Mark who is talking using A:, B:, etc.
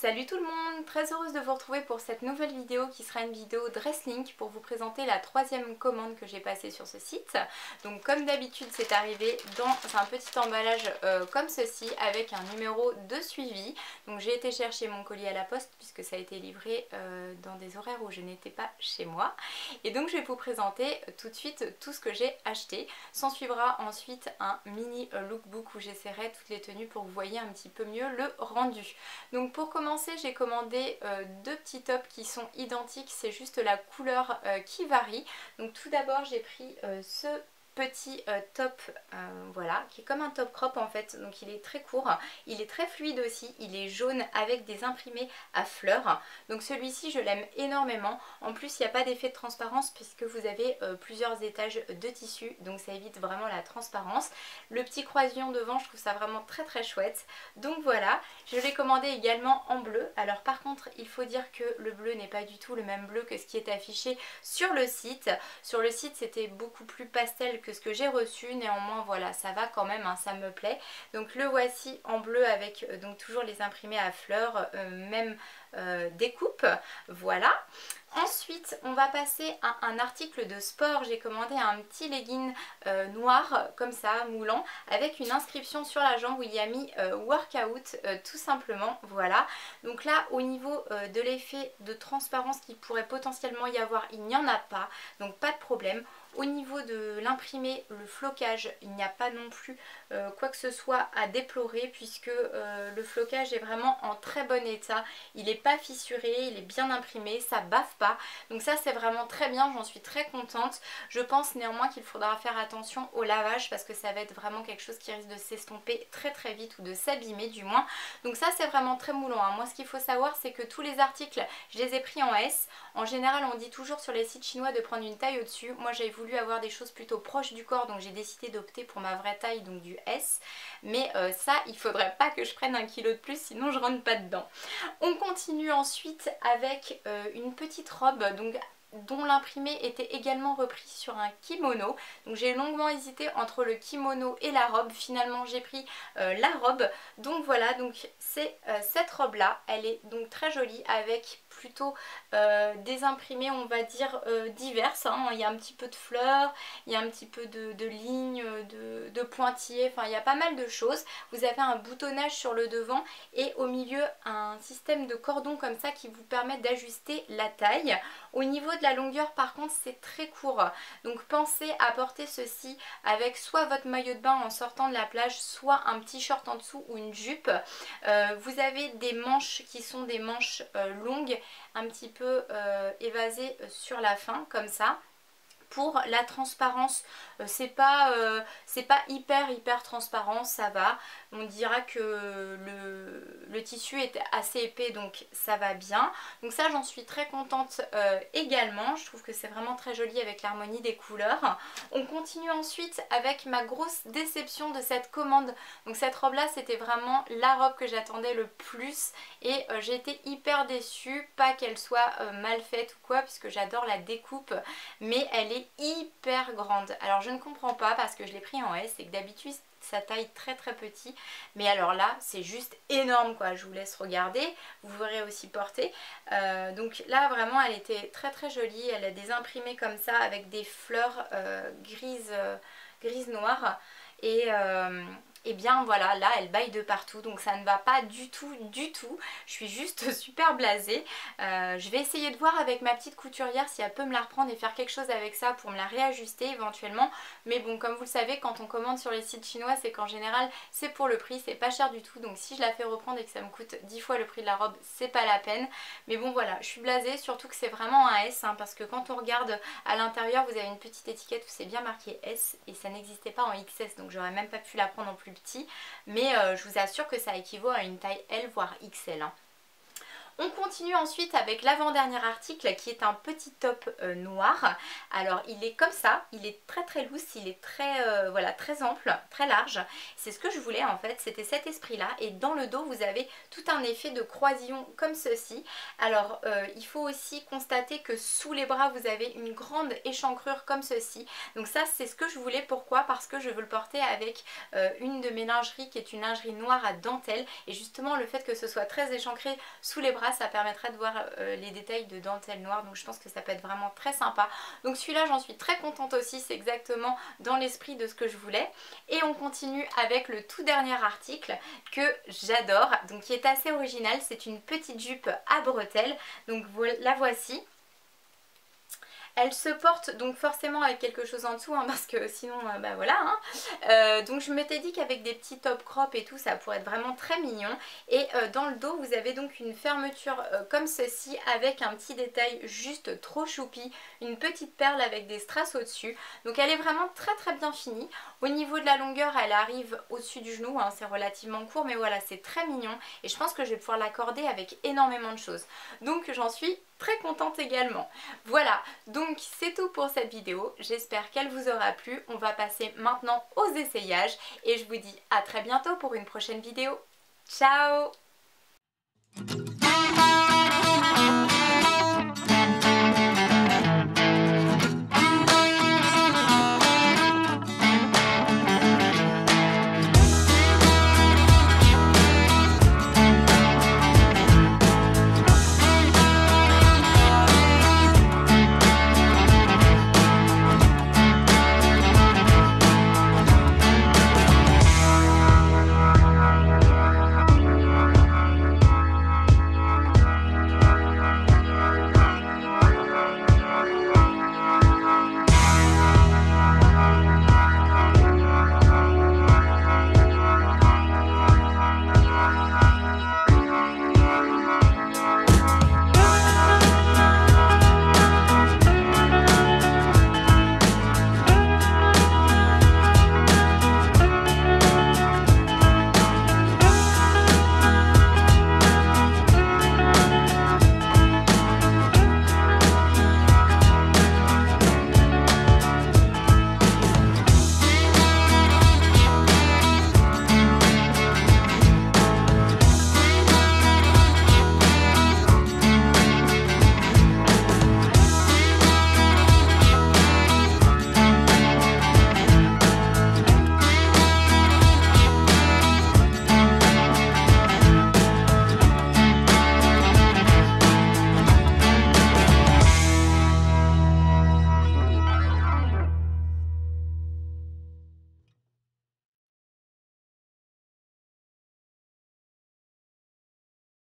A: Salut tout le monde, très heureuse de vous retrouver pour cette nouvelle vidéo qui sera une vidéo Dresslink pour vous présenter la troisième commande que j'ai passée sur ce site. Donc comme d'habitude c'est arrivé dans un petit emballage comme ceci avec un numéro de suivi. Donc j'ai été chercher mon colis à la poste puisque ça a été livré dans des horaires où je n'étais pas chez moi. Et donc je vais vous présenter tout de suite tout ce que j'ai acheté. S'en suivra ensuite un mini lookbook où j'essaierai toutes les tenues pour que vous voyez un petit peu mieux le rendu. Donc pour commencer, j'ai commandé deux petits tops qui sont identiques, c'est juste la couleur qui varie. Donc tout d'abord j'ai pris ce petit top, voilà, qui est comme un top crop en fait, donc il est très court, il est très fluide aussi, il est jaune avec des imprimés à fleurs, donc celui-ci je l'aime énormément. En plus il n'y a pas d'effet de transparence puisque vous avez plusieurs étages de tissu, donc ça évite vraiment la transparence. Le petit croisillon devant, je trouve ça vraiment très très chouette, donc voilà. Je l'ai commandé également en bleu. Alors par contre il faut dire que le bleu n'est pas du tout le même bleu que ce qui est affiché sur le site. Sur le site c'était beaucoup plus pastel que ce que j'ai reçu, néanmoins voilà, ça va quand même, hein, ça me plaît. Donc le voici en bleu avec donc toujours les imprimés à fleurs, même découpe, voilà. Ensuite on va passer à un article de sport. J'ai commandé un petit legging noir comme ça, moulant, avec une inscription sur la jambe où il y a mis workout tout simplement, voilà. Donc là au niveau de l'effet de transparence qu'il pourrait potentiellement y avoir, il n'y en a pas, donc pas de problème. Au niveau de l'imprimé, le flocage, il n'y a pas non plus quoi que ce soit à déplorer puisque le flocage est vraiment en très bon état. Il n'est pas fissuré, il est bien imprimé, ça bave pas. Donc ça c'est vraiment très bien, j'en suis très contente. Je pense néanmoins qu'il faudra faire attention au lavage parce que ça va être vraiment quelque chose qui risque de s'estomper très très vite ou de s'abîmer du moins. Donc ça c'est vraiment très moulant, hein. Moi ce qu'il faut savoir c'est que tous les articles, je les ai pris en S. En général on dit toujours sur les sites chinois de prendre une taille au-dessus. Moi j'ai voulu avoir des choses plutôt proches du corps, donc j'ai décidé d'opter pour ma vraie taille, donc du S. Mais ça il faudrait pas que je prenne 1 kg de plus, sinon je rentre pas dedans. On continue ensuite avec une petite robe donc dont l'imprimé était également repris sur un kimono. Donc j'ai longuement hésité entre le kimono et la robe. Finalement j'ai pris la robe. Donc voilà, donc c'est cette robe là. Elle est donc très jolie avec plutôt des imprimés on va dire diverses, hein. Il y a un petit peu de fleurs, il y a un petit peu de lignes, de pointillés, enfin il y a pas mal de choses. Vous avez un boutonnage sur le devant et au milieu un système de cordon comme ça qui vous permet d'ajuster la taille. Au niveau de la longueur par contre c'est très court, donc pensez à porter ceci avec soit votre maillot de bain en sortant de la plage, soit un petit short en dessous ou une jupe. Vous avez des manches qui sont des manches longues, un petit peu évasées sur la fin comme ça. Pour la transparence, c'est pas hyper transparent, ça va. On dira que le tissu est assez épais, donc ça va bien. Donc ça j'en suis très contente également. Je trouve que c'est vraiment très joli avec l'harmonie des couleurs. On continue ensuite avec ma grosse déception de cette commande. Donc cette robe là c'était vraiment la robe que j'attendais le plus et j'ai été hyper déçue. Pas qu'elle soit mal faite ou quoi, puisque j'adore la découpe, mais elle est hyper grande. Alors je ne comprends pas parce que je l'ai pris en S et que d'habitude ça taille très très petit, mais alors là c'est juste énorme quoi. Je vous laisse regarder, vous verrez aussi porter. Donc là vraiment elle était très très jolie. Elle a des imprimés comme ça avec des fleurs grises noires et bien voilà, là elle baille de partout, donc ça ne va pas du tout. Je suis juste super blasée. Je vais essayer de voir avec ma petite couturière si elle peut me la reprendre et faire quelque chose avec ça pour me la réajuster éventuellement. Mais bon, comme vous le savez, quand on commande sur les sites chinois, c'est qu'en général c'est pour le prix, c'est pas cher du tout. Donc si je la fais reprendre et que ça me coûte 10 fois le prix de la robe, c'est pas la peine. Mais bon voilà, je suis blasée, surtout que c'est vraiment un S, hein, parce que quand on regarde à l'intérieur, vous avez une petite étiquette où c'est bien marqué S et ça n'existait pas en XS, donc j'aurais même pas pu la prendre en plus petit, mais je vous assure que ça équivaut à une taille L voire XL, hein. On continue ensuite avec l'avant-dernier article qui est un petit top noir. Alors il est comme ça, il est très loose, il est très, voilà, très ample, très large. C'est ce que je voulais en fait, c'était cet esprit là. Et dans le dos vous avez tout un effet de croisillon comme ceci. Alors il faut aussi constater que sous les bras vous avez une grande échancrure comme ceci. Donc ça c'est ce que je voulais, pourquoi? Parce que je veux le porter avec une de mes lingeries qui est une lingerie noire à dentelle. Et justement le fait que ce soit très échancré sous les bras, ça permettra de voir les détails de dentelle noire, donc je pense que ça peut être vraiment très sympa. Donc celui-là j'en suis très contente aussi, c'est exactement dans l'esprit de ce que je voulais. Et on continue avec le tout dernier article que j'adore, donc qui est assez original, c'est une petite jupe à bretelles, donc la voici. Elle se porte donc forcément avec quelque chose en dessous, hein, parce que sinon bah voilà, hein. Donc je m'étais dit qu'avec des petits top crop et tout ça pourrait être vraiment très mignon. Et dans le dos vous avez donc une fermeture comme ceci avec un petit détail juste trop choupi, une petite perle avec des strass au dessus. Donc elle est vraiment très bien finie. Au niveau de la longueur elle arrive au-dessus du genou, hein, c'est relativement court mais voilà, c'est très mignon et je pense que je vais pouvoir l'accorder avec énormément de choses. Donc j'en suis très contente également. Voilà, donc c'est tout pour cette vidéo, j'espère qu'elle vous aura plu. On va passer maintenant aux essayages et je vous dis à très bientôt pour une prochaine vidéo. Ciao!